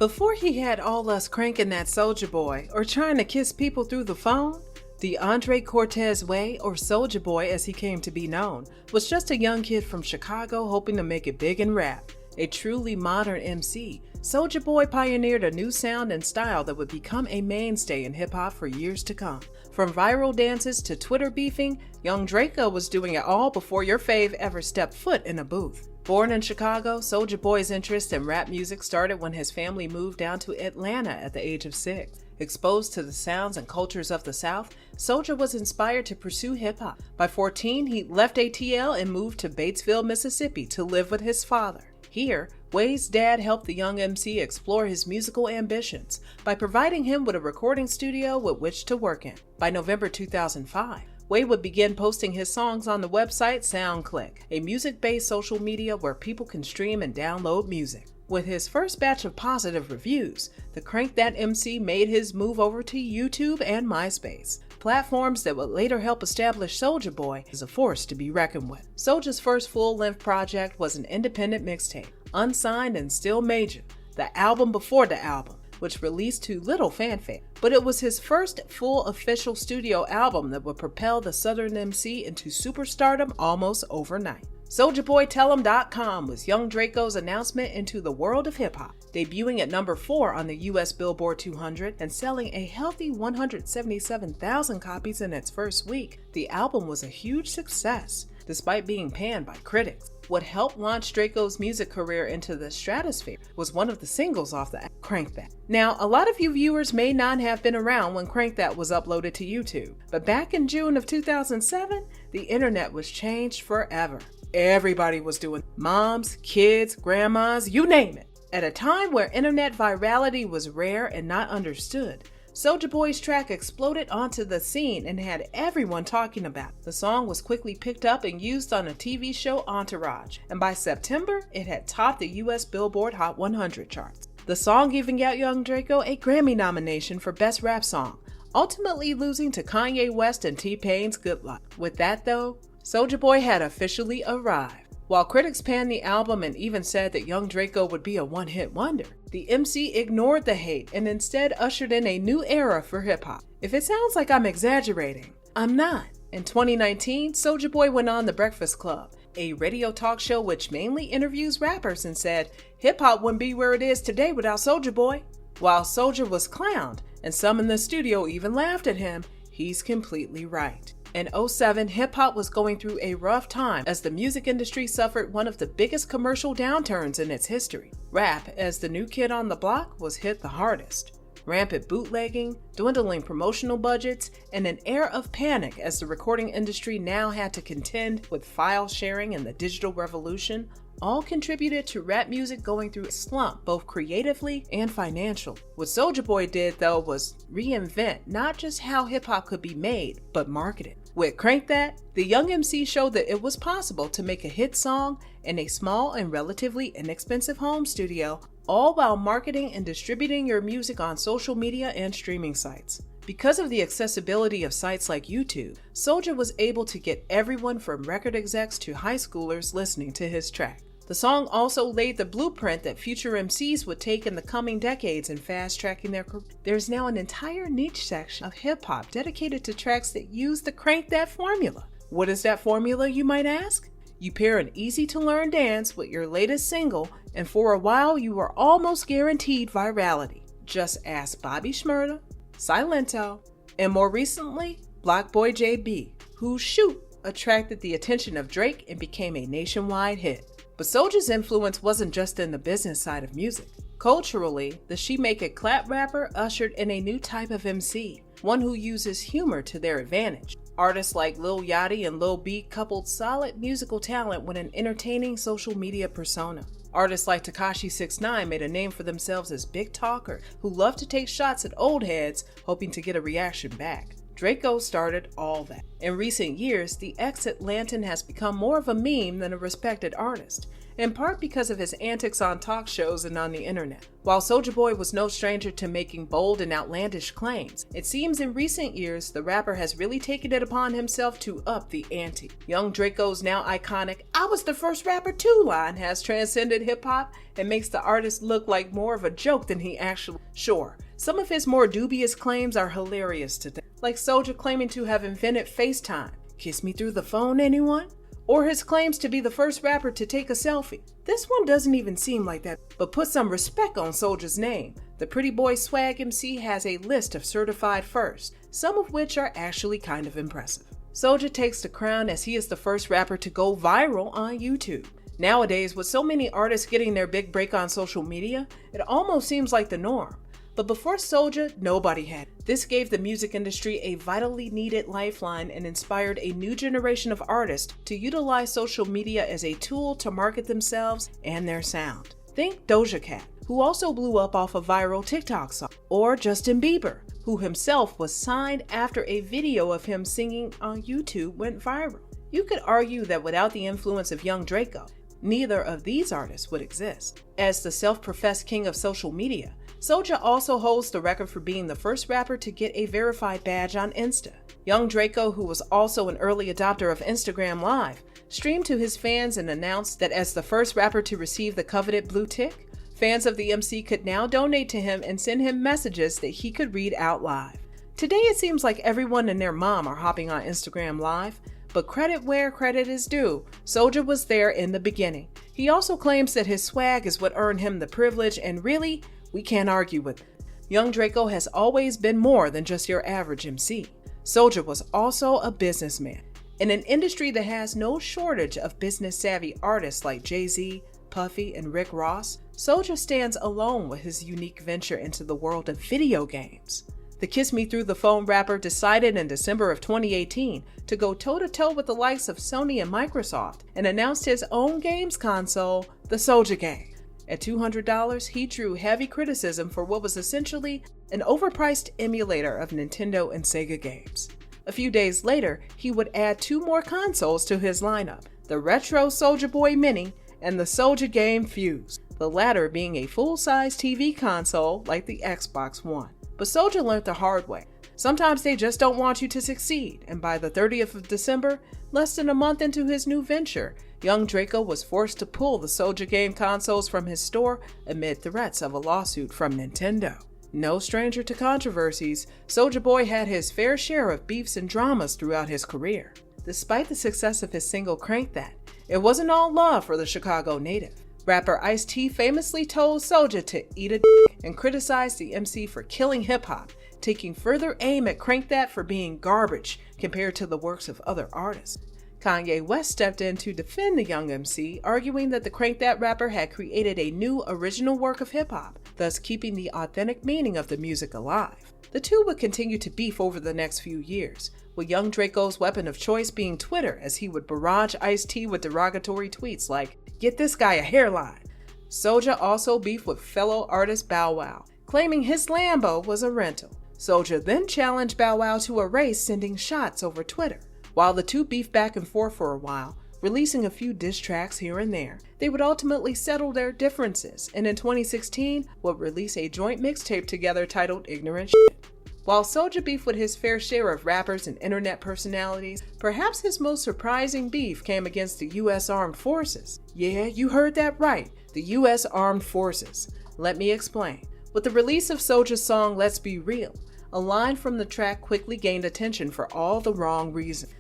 Before he had all us cranking that Soulja Boy or trying to kiss people through the phone, the Andre Cortez Way, or Soulja Boy as he came to be known, was just a young kid from Chicago hoping to make it big in rap. A truly modern MC, Soulja Boy pioneered a new sound and style that would become a mainstay in hip-hop for years to come. From viral dances to Twitter beefing, young Draco was doing it all before your fave ever stepped foot in a booth. Born in Chicago, Soulja Boy's interest in rap music started when his family moved down to Atlanta at the age of 6. Exposed to the sounds and cultures of the South, Soulja was inspired to pursue hip-hop. By 14, he left ATL and moved to Batesville, Mississippi to live with his father. Here, Way's dad helped the young MC explore his musical ambitions by providing him with a recording studio with which to work in. By November 2005, Way would begin posting his songs on the website SoundClick, a music-based social media where people can stream and download music. With his first batch of positive reviews, the Crank That MC made his move over to YouTube and MySpace, platforms that would later help establish Soulja Boy as a force to be reckoned with. Soulja's first full-length project was an independent mixtape, unsigned and still major, the album before the album, which released to little fanfare. But it was his first full official studio album that would propel the Southern MC into superstardom almost overnight. SouljaBoyTell'em.com was young Draco's announcement into the world of hip-hop, debuting at number 4 on the US Billboard 200 and selling a healthy 177,000 copies in its first week. The album was a huge success, despite being panned by critics. What helped launch Draco's music career into the stratosphere was one of the singles off the Crank That. Now, a lot of you viewers may not have been around when Crank That was uploaded to YouTube, but back in June of 2007, the internet was changed forever. Everybody was doing moms, kids, grandmas, you name it. At a time where internet virality was rare and not understood, Soulja Boy's track exploded onto the scene and had everyone talking about it. The song was quickly picked up and used on a TV show Entourage, and by September, it had topped the US Billboard Hot 100 charts. The song even got young Draco a Grammy nomination for Best Rap Song, ultimately losing to Kanye West and T-Pain's Good Luck. With that though, Soulja Boy had officially arrived. While critics panned the album and even said that young Draco would be a one-hit wonder, the MC ignored the hate and instead ushered in a new era for hip-hop. If it sounds like I'm exaggerating, I'm not. In 2019, Soulja Boy went on The Breakfast Club, a radio talk show which mainly interviews rappers, and said, "Hip-hop wouldn't be where it is today without Soulja Boy." While Soulja was clowned, and some in the studio even laughed at him, he's completely right. In 2007, hip-hop was going through a rough time as the music industry suffered one of the biggest commercial downturns in its history. Rap, as the new kid on the block, was hit the hardest. Rampant bootlegging, dwindling promotional budgets, and an air of panic as the recording industry now had to contend with file sharing and the digital revolution all contributed to rap music going through a slump, both creatively and financially. What Soulja Boy did, though, was reinvent not just how hip-hop could be made, but marketed. With Crank That, the young MC showed that it was possible to make a hit song in a small and relatively inexpensive home studio, all while marketing and distributing your music on social media and streaming sites. Because of the accessibility of sites like YouTube, Soulja was able to get everyone from record execs to high schoolers listening to his track. The song also laid the blueprint that future MCs would take in the coming decades in fast-tracking their career. There's now an entire niche section of hip-hop dedicated to tracks that use the Crank That formula. What is that formula, you might ask? You pair an easy-to-learn dance with your latest single, and for a while you are almost guaranteed virality. Just ask Bobby Shmurda, Silento, and more recently, Blockboy JB, whose Shoot attracted the attention of Drake and became a nationwide hit. But Soulja's influence wasn't just in the business side of music. Culturally, the She Make It Clap rapper ushered in a new type of MC, one who uses humor to their advantage. Artists like Lil Yachty and Lil B coupled solid musical talent with an entertaining social media persona. Artists like Tekashi 6ix9ine made a name for themselves as big talkers who love to take shots at old heads, hoping to get a reaction back. Draco started all that. In recent years, the ex-Atlantan has become more of a meme than a respected artist, in part because of his antics on talk shows and on the internet. While Soulja Boy was no stranger to making bold and outlandish claims, it seems in recent years the rapper has really taken it upon himself to up the ante. Young Draco's now iconic "I was the first rapper too" line has transcended hip-hop and makes the artist look like more of a joke than he actually. Sure, some of his more dubious claims are hilarious today, like Soulja claiming to have invented FaceTime. Kiss me through the phone, anyone? Or his claims to be the first rapper to take a selfie. This one doesn't even seem like that, but put some respect on Soulja's name. The Pretty Boy Swag MC has a list of certified firsts, some of which are actually kind of impressive. Soulja takes the crown as he is the first rapper to go viral on YouTube. Nowadays, with so many artists getting their big break on social media, it almost seems like the norm. But before Soulja, nobody had. This gave the music industry a vitally needed lifeline and inspired a new generation of artists to utilize social media as a tool to market themselves and their sound. Think Doja Cat, who also blew up off a viral TikTok song, or Justin Bieber, who himself was signed after a video of him singing on YouTube went viral. You could argue that without the influence of young Draco, neither of these artists would exist. As the self-professed king of social media, Soulja also holds the record for being the first rapper to get a verified badge on Insta. Young Draco, who was also an early adopter of Instagram Live, streamed to his fans and announced that as the first rapper to receive the coveted blue tick, fans of the MC could now donate to him and send him messages that he could read out live. Today it seems like everyone and their mom are hopping on Instagram Live, but credit where credit is due, Soulja was there in the beginning. He also claims that his swag is what earned him the privilege, and really, we can't argue with it. Young Draco has always been more than just your average MC. Soulja was also a businessman. In an industry that has no shortage of business-savvy artists like Jay-Z, Puffy, and Rick Ross, Soulja stands alone with his unique venture into the world of video games. The Kiss Me Through the Phone rapper decided in December of 2018 to go toe-to-toe with the likes of Sony and Microsoft and announced his own games console, the Soulja Game. At $200, he drew heavy criticism for what was essentially an overpriced emulator of Nintendo and Sega games. A few days later, he would add 2 more consoles to his lineup, the retro Soulja Boy Mini and the Soulja Game Fuse, the latter being a full-size TV console like the Xbox One. But Soulja learned the hard way. Sometimes they just don't want you to succeed, and by the 30th of December, less than a month into his new venture, young Draco was forced to pull the Soulja Game consoles from his store amid threats of a lawsuit from Nintendo. No stranger to controversies, Soulja Boy had his fair share of beefs and dramas throughout his career. Despite the success of his single Crank That, it wasn't all love for the Chicago native. Rapper Ice-T famously told Soulja to eat a dick and criticized the MC for killing hip-hop, taking further aim at Crank That for being garbage compared to the works of other artists. Kanye West stepped in to defend the young MC, arguing that the Crank That rapper had created a new original work of hip-hop, thus keeping the authentic meaning of the music alive. The two would continue to beef over the next few years, with young Draco's weapon of choice being Twitter, as he would barrage Ice-T with derogatory tweets like, "Get this guy a hairline." Soulja also beefed with fellow artist Bow Wow, claiming his Lambo was a rental. Soulja then challenged Bow Wow to a race, sending shots over Twitter. While the two beefed back and forth for a while, releasing a few diss tracks here and there, they would ultimately settle their differences, and in 2016 would release a joint mixtape together titled Ignorant Shit. While Soulja beefed with his fair share of rappers and internet personalities, perhaps his most surprising beef came against the U.S. Armed Forces. Yeah, you heard that right, the U.S. Armed Forces. Let me explain. With the release of Soulja's song Let's Be Real, a line from the track quickly gained attention for all the wrong reasons.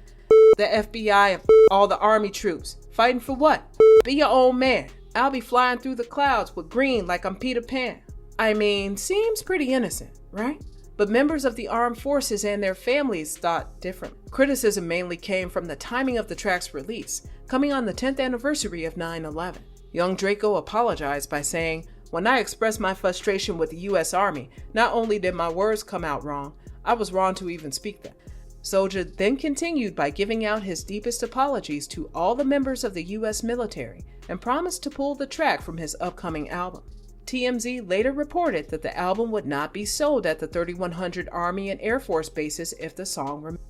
The FBI and all the army troops. Fighting for what? Be your own man. I'll be flying through the clouds with green like I'm Peter Pan. I mean, seems pretty innocent, right? But members of the armed forces and their families thought different. Criticism mainly came from the timing of the track's release, coming on the 10th anniversary of 9/11. Young Draco apologized by saying, "When I expressed my frustration with the U.S. Army, not only did my words come out wrong, I was wrong to even speak them." Soulja then continued by giving out his deepest apologies to all the members of the U.S. military and promised to pull the track from his upcoming album. TMZ later reported that the album would not be sold at the 3,100 Army and Air Force bases if the song remained.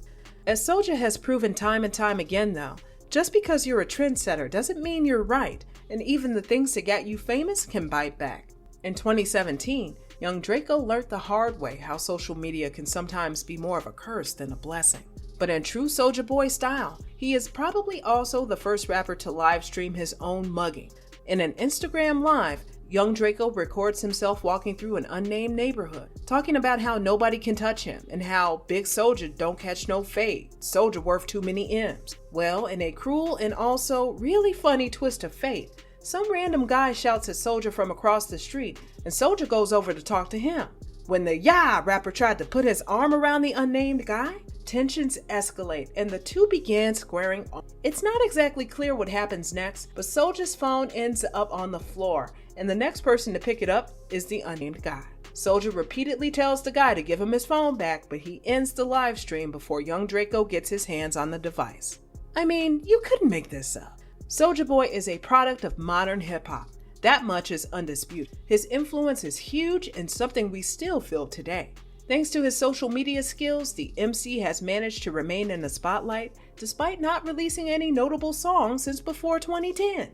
As Soulja has proven time and time again though, just because you're a trendsetter doesn't mean you're right, and even the things that got you famous can bite back. In 2017, young Draco learned the hard way how social media can sometimes be more of a curse than a blessing. But in true Soulja Boy style, he is probably also the first rapper to live stream his own mugging. In an Instagram Live, young Draco records himself walking through an unnamed neighborhood, talking about how nobody can touch him and how Big Soulja don't catch no fade, Soulja worth too many M's. Well, in a cruel and also really funny twist of fate, some random guy shouts at Soulja from across the street, and Soulja goes over to talk to him. When the "Yeah" rapper tried to put his arm around the unnamed guy, tensions escalate and the two began squaring off. It's not exactly clear what happens next, but Soulja's phone ends up on the floor, and the next person to pick it up is the unnamed guy. Soulja repeatedly tells the guy to give him his phone back, but he ends the live stream before young Draco gets his hands on the device. I mean, you couldn't make this up. Soulja Boy is a product of modern hip-hop. That much is undisputed. His influence is huge and something we still feel today. Thanks to his social media skills, the MC has managed to remain in the spotlight despite not releasing any notable songs since before 2010.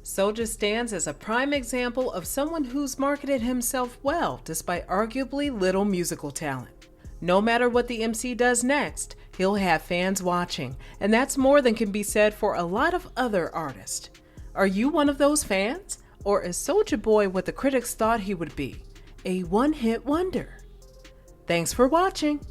Soulja stands as a prime example of someone who's marketed himself well despite arguably little musical talent. No matter what the MC does next, he'll have fans watching, and that's more than can be said for a lot of other artists. Are you one of those fans? Or is Soulja Boy what the critics thought he would be? A one-hit wonder? Thanks for watching.